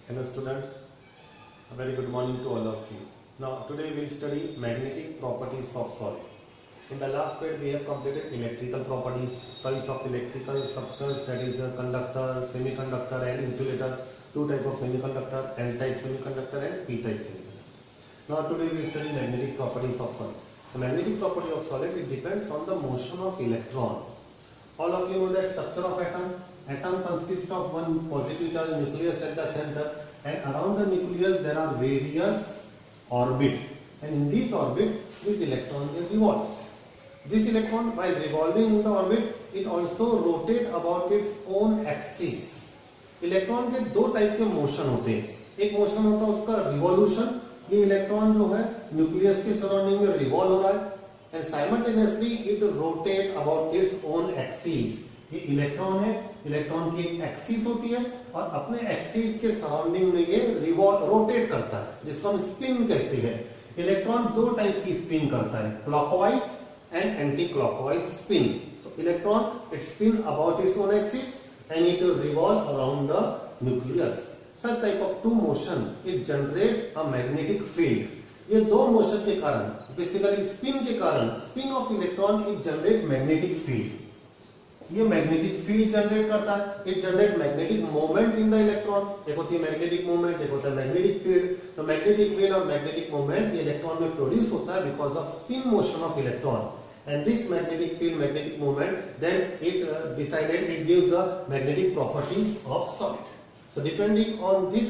Hello student, a very good morning to all of you. Now today we will study magnetic properties of solid. In the last period we have completed electrical properties, types of electrical substance, that is a conductor, semiconductor and insulator, two type of semiconductor, N-type semiconductor and P-type semiconductor. Now today we will study magnetic properties of solid. The magnetic property of solid, it depends on the motion of electron. All of you know that structure of atom. Atom consists of one positive charge nucleus at the center, and around the nucleus there are various orbit, and in this orbit this electron revolves. This electron, while revolving in the orbit, it also rotate about its own axis. Electron के दो type के motion होते हैं. एक motion होता है उसका revolution, ये इलेक्ट्रॉन जो है न्यूक्लियस के सराउंडिंग में रिवॉल्व हो रहा है, and simultaneously it rotate about its own axis. ये इलेक्ट्रॉन है, इलेक्ट्रॉन की एक एक्सिस होती है और अपने एक्सिस के सराउंडिंग में ये रोटेट करता है, जिसको हम स्पिन कहते हैं. इलेक्ट्रॉन दो टाइप की स्पिन करता है, clockwise and anti clockwise spin. So electron it spin about its own axis and it will revolve around the nucleus. Such type of two motion it generate a magnetic field. ये दो motion के कारण, basically spin के कारण, spin off electron it generate magnetic field. ये magnetic field generate करता है, it generate magnetic moment in the electron. एक होती है मैग्नेटिक मोमेंट, एक होता है मैग्नेटिक फील्ड. तो मैग्नेटिक फील्ड और मैग्नेटिक मोमेंट इलेक्ट्रॉन में प्रोड्यूस होता है because off spin motion of electron. And this magnetic field, magnetic moment, then it gives the magnetic properties of solid. So depending on this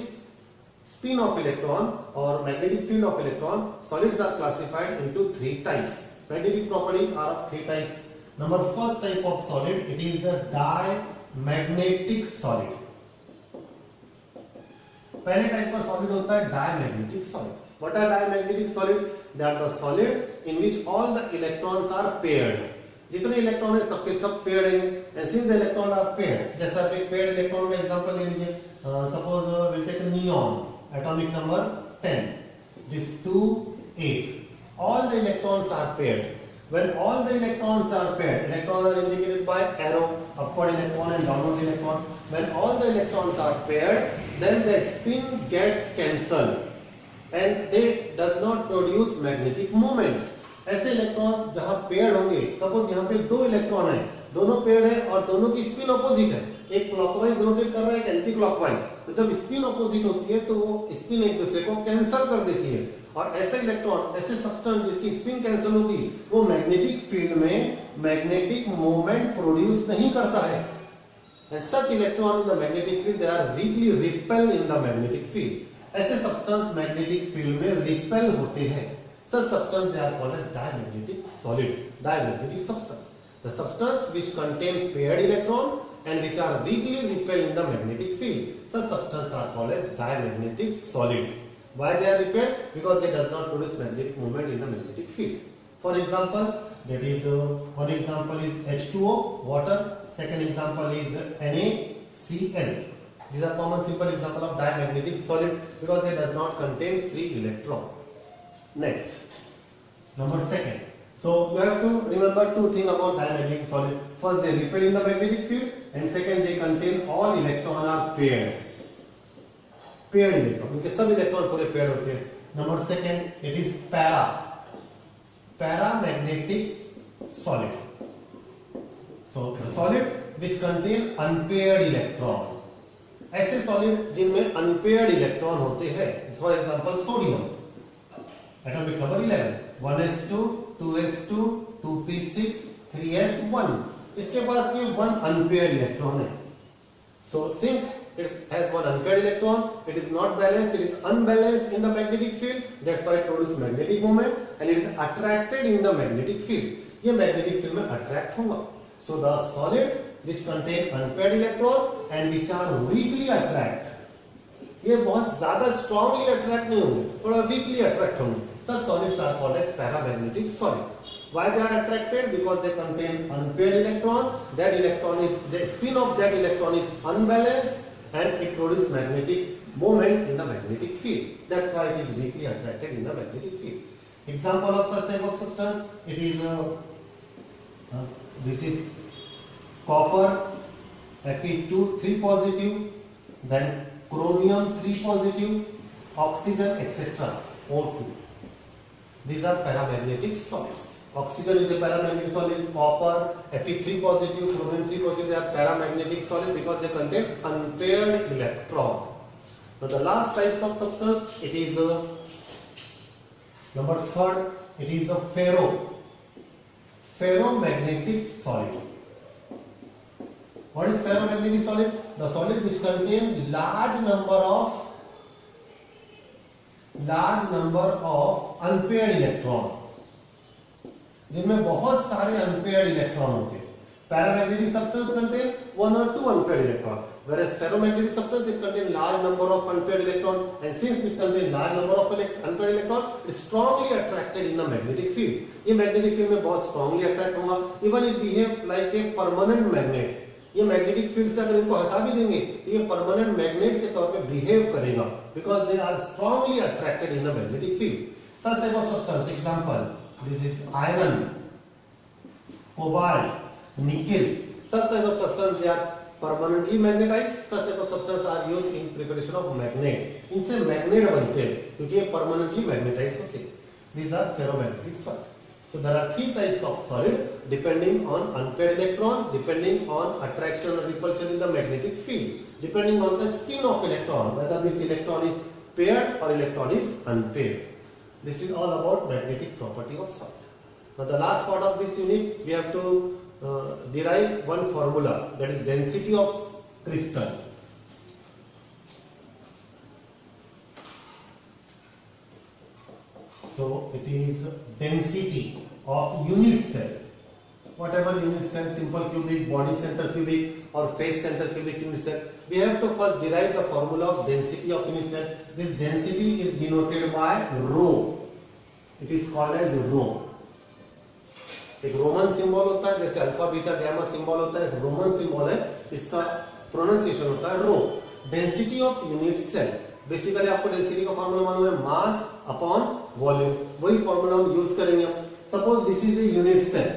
spin of electron or magnetic field of electron, solids are classified into three types. Magnetic properties are of three types. Number first type of solid, it is a diamagnetic solid. पहले type का solid होता है diamagnetic solid. What are diamagnetic solid? They are the solid in which all the electrons are paired. जितने electron है सबके सब paired हैं. And since the electrons are paired, जैसे आप एक पेयर्ड इलेक्ट्रॉन का एग्जांपल ले लीजिए. Suppose we'll take a neon, atomic number 10. This 2, 8. All the electrons are paired. When all the electrons are paired, electrons are indicated by arrow, upward electron and downward electron. When all the electrons are paired, then the spin gets cancelled. And they does not produce magnetic moment. ऐसे electron जहां paired होंगे, suppose यहाँ पे दो electron है, दोनों paired है और दोनों की स्पिन ऑपोजिट है, एक क्लॉकवाइज रोटेट कर रहा है, एक एंटी क्लॉकवाइज. तो जब स्पिन ऑपोजिट होती है तो वो स्पिन एक दूसरे को कैंसिल कर देती है, और ऐसे इलेक्ट्रॉन, ऐसे सब्सटेंस जिसकी स्पिन कैंसिल होगी, वो मैग्नेटिक फील्ड में मैग्नेटिक मोमेंट प्रोड्यूस नहीं करता है. And such electron in the magnetic field, they are weakly repel in the magnetic field. ऐसे सब्सटेंस मैग्नेटिक फील्ड में रिपेल होते हैं. Such substance they are called as diamagnetic solid, diamagnetic substance. The substance which contain paired electron and which are weakly repel in the magnetic field, such substance are called as diamagnetic solid. Why they are repelled? Because they does not produce magnetic moment in the magnetic field. For example, that is one example is H2O, water. Second example is NaCl. These are common simple example of diamagnetic solid because they does not contain free electron. Next, number second. So you have to remember two things about diamagnetic solid. First, they repel in the magnetic field, and second, they contain all electron are paired. Paired electron. उनके सब electron पूरे paired होते हैं. Number second, it is paramagnetic solid. So the solid which contain unpaired electron. ऐसे solid जिनमें unpaired electron होते हैं, for example sodium, atomic number 11, 1s2, 2s2, 2p6, 3s1. इसके पास ये वन अनपेयर्ड इलेक्ट्रॉन है. So since it has one unpaired electron, it is not balanced, it is unbalanced in the magnetic field. That's why it produces magnetic moment and it is attracted in the magnetic field. ये magnetic field में attract होगा. So the solid which contain unpaired electron and which are weakly attract, ये बहुत ज्यादा strongly attract नहीं होंगे, थोड़ा weakly attract होंगे. Such solids are called as paramagnetic solid. Why they are attracted? Because they contain unpaired electron. That electron is, the spin of that electron is unbalanced and it produces magnetic moment in the magnetic field. That's why it is weakly attracted in the magnetic field. Example of such type of substance, it is this is copper Fe2 3 positive, then chromium 3 positive, oxygen, etc. O2. These are paramagnetic solids. Oxygen is a paramagnetic solid, copper, Fe3 positive, chromium 3 positive, they are paramagnetic solid because they contain unpaired electron. Now the last types of substance, it is number third, it is a ferromagnetic solid. What is ferromagnetic solid? The solid which contain large number of unpaired electron, जिनमें बहुत सारे unpaired electron होते हैं. Paramagnetic substance contain one or two unpaired electron, whereas ferromagnetic substance it contain large number of unpaired electron, and since it contain large number of unpaired electron, it is strongly attracted in the magnetic field. ये magnetic field में बहुत strongly attract होगा. Even it behave like a permanent magnet. ये magnetic field से अगर इनको हटा भी देंगे तो ये परमानेंट मैग्नेट के तौर पे बिहेव करेगा because they are strongly attracted in the magnetic field. Such type of substance example this is iron, cobalt, nickel. Such type of substance they are permanently magnetised. Such type of substance are used in preparation of magnet. इनसे magnet बनते हैं क्योंकि ये permanently magnetised होते हैं. These are ferromagnetic solid. So there are three types of solid depending on unpaired electron, depending on attraction or repulsion in the magnetic field, depending on the spin of electron, whether this electron is paired or electron is unpaired. This is all about magnetic property of solid. Now the last part of this unit we have to derive one formula, that is density of crystal. So it is density of unit cell. Whatever unit cell, simple cubic, body center cubic, or face center cubic unit cell, we have to first derive the formula of density of unit cell. This density is denoted by rho. It is called as rho. एक Roman symbol होता है, जैसे alpha beta gamma symbol होता है, Roman symbol है, इसका pronunciation होता है rho. Density of unit cell. Basically आपको डेंसिटी का फॉर्मूला मालूम है, मास अपॉन वॉल्यूम. वही फॉर्मूला हम यूज करेंगे. Suppose this is a unit cell,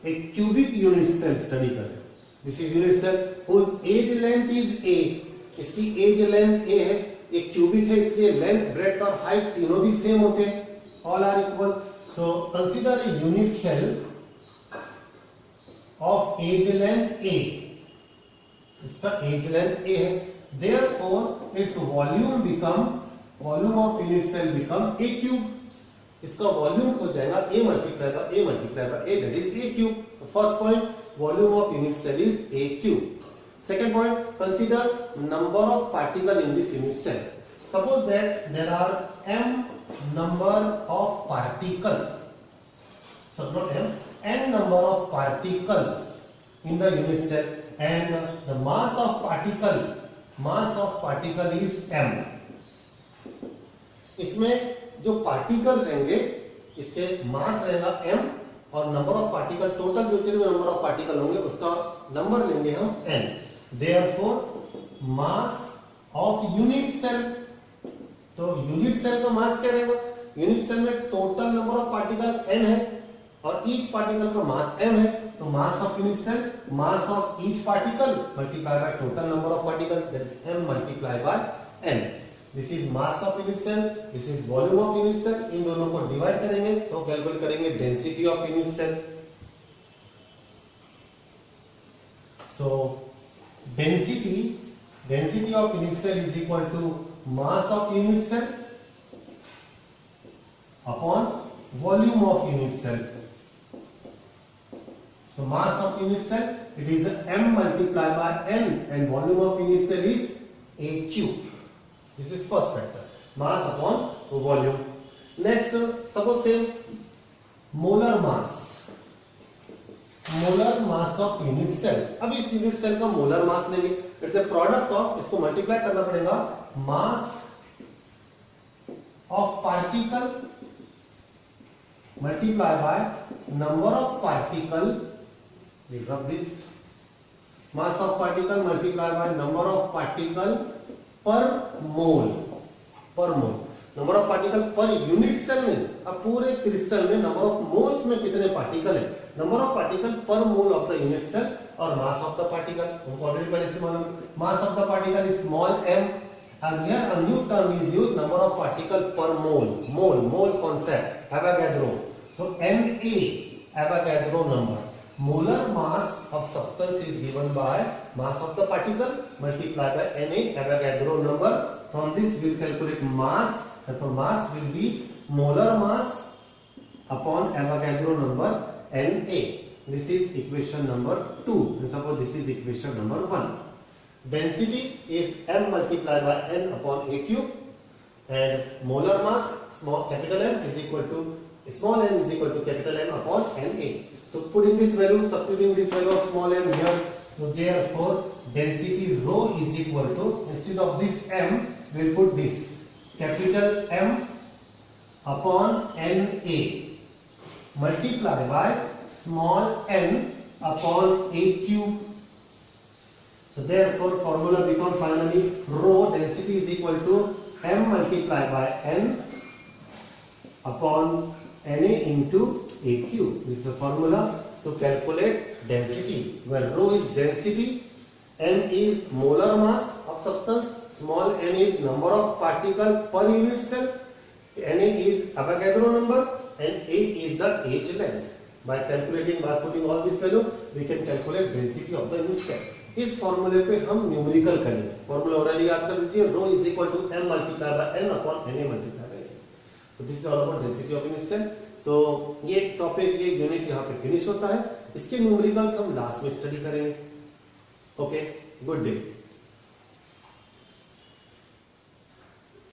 एक क्यूबिक यूनिट सेल स्टडी करें. This is unit cell whose edge length is a. इसकी एज लेंथ a है. एक क्यूबिक है इसलिए लेंथ, ब्रेड्थ और हाइट तीनों भी सेम होते हैं. All are equal. So consider a unit cell of edge length a. इसका एज लेंथ a है. Therefore, its volume of unit cell become a cube. इसका वॉल्यूम हो जाएगा a multiplied by a multiplied by a, that is a cube. The first point, volume of unit cell is a cube. Second point, consider number of particle in this unit cell. Suppose that there are m number of particle. So not m, n number of particles in the unit cell, and the mass of particle is m. इसमें जो particle रहेंगे इसके मास रहेगा m, और number of particle, total जो जितने number of particle होंगे उसका नंबर लेंगे हम n. Therefore mass of unit cell. तो यूनिट सेल का मास क्या रहेगा? यूनिट सेल में total number of particle n है और ईच पार्टिकल का मास m है. तो mass of unit cell, mass of each particle multiply by total number of particle, that is m multiply by n. This is mass of unit cell, this is volume of unit cell. इन दोनों को divide करेंगे तो calculate करेंगे density of unit cell. So density of unit cell is equal to mass of unit cell upon volume of unit cell. So mass of unit cell, it is m multiplied by n, and volume of unit cell is a cube. This is first factor, mass upon volume. Next, suppose same molar mass of unit cell. अब इस unit cell का molar mass लेंगे. It's a product of, इसको multiply करना पड़ेगा, mass of particle multiply by number of particle. We rub this. Mass of particle multiplied by number of particle per mole. Number of particle per unit cell में, अब पूरे crystal में number of moles में कितने particle है, number of particle per mole of the unit cell और mass of the particle हमको already पहले से मालूम है। Mass of the particle is small m and here a new term is used, number of particle per mole concept, Avogadro. So Ma, Avogadro number. Molar mass of substance is given by mass of the particle multiplied by Na, Avogadro number. From this we will calculate mass, and for mass will be molar mass upon Avogadro number Na. This is equation number 2, and suppose this is equation number 1. Density is m multiplied by n upon a cube, and molar mass capital M is equal to small m is equal to capital M upon Na. So putting this value, substituting this value of small m here, so therefore density rho is equal to, instead of this m we will put this capital M upon Na multiplied by small n upon a cube. So therefore formula becomes finally rho density is equal to m multiplied by n upon Na into a cube. This is the formula to calculate density, where rho is density, m is molar mass of substance, small n is number of particle per unit cell, Na is Avogadro number, and A is the H length. By putting all this value, we can calculate density of the unit cell. इस फॉर्मूले पे हम numerical करेंगे। Formula already याद कर लीजिए, rho is equal to m multiply by n upon Na multiply by a। तो this is all about density of unit cell. तो ये टॉपिक, ये यूनिट यहाँ पे फिनिश होता है। इसके न्यूमेरिकल्स हम लास्ट में स्टडी करेंगे। Okay, good day.